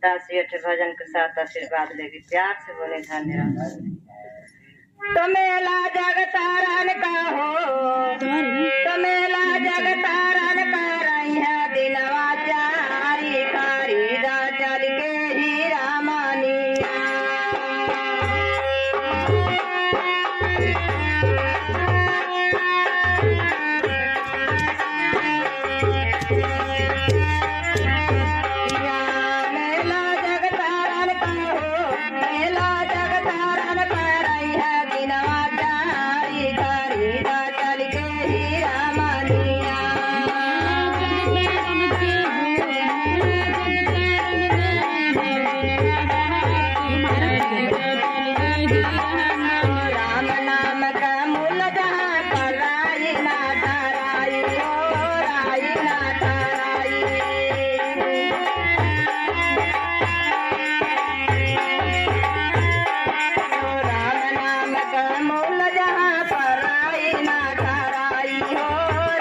दासी अठ भजन के साथ आशीर्वाद लेगी। प्यार से बोले धन्यवाद। तो मेला जगतारन का हो, तो मेला जगतारन का रही है दिनवा चारी खरीदा चल के हीरा मानिया। मेला जगतारन का हो, मेला जगतारन का रही है दिनवा चारी खरीदा चल के हीरा मानिया। राम नाम का मूल जहाँ पर राई ना ठहराई हो, राई ना ठहराई। राम नाम का मूल जहाँ पर राई ना ठहराई हो,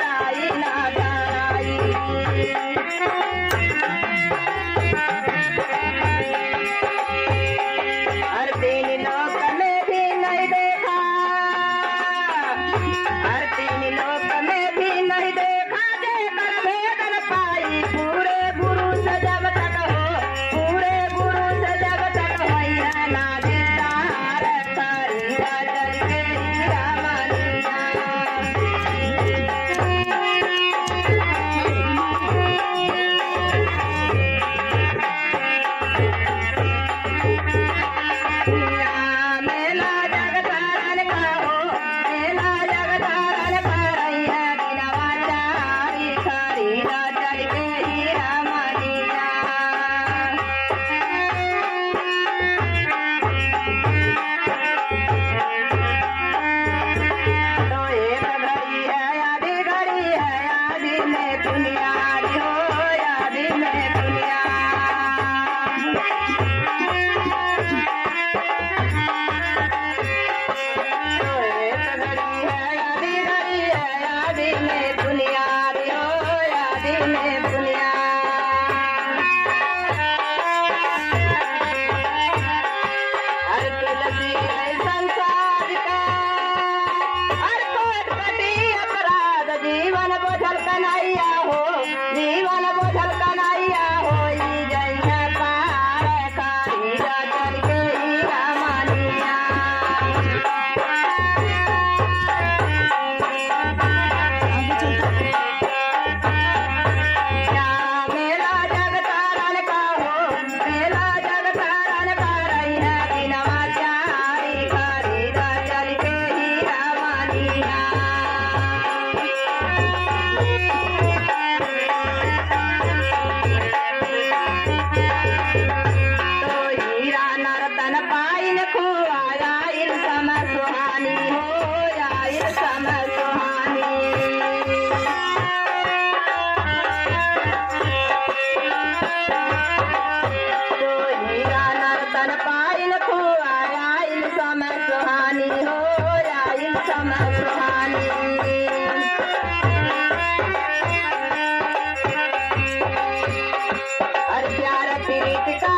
राई ना ठहराई। हर तीन लोक में भी नहीं देखा, हर तीन लोक में भी नहीं देखा जेकर भेदन पाई। पूरे गुरु से जब तक हो, पूरे गुरु से जब तक होई है ना दीदार खरीदा चल के हीरा मानिया। मेला जगतारन का हो, मेला जगतारन का रही है दिनवा चारी खरीदा चल के हीरा मानिया। तो एक घड़ी है आधी घड़ी है, आधी में दुनिया हो, आधी में दुनिया। एक घड़ी है आधी घड़ी है, आधी में दुनिया हो, आधी में दुनिया। हर तुलसी है संसार का, हर कोट कटी अपराध जीवन बोझल कन्हैया हो, जीवन बोझल कन्हैया हो। जय है पार खरीदा चल के हीरा मानिया। मेला जगतारन का हो, मेला जगतारन का रही है दिनवा चारी खरीदा चल के हीरा मानिया। तो हीरा नर्तन पाइन खुआ आइल समय सुहानी हो, आइल समय सुहानी। तो हीरा नर्तन पाइन खुआ आइल समय सुहानी हो, आइल समय सुहानी। हर प्यार प्रीत का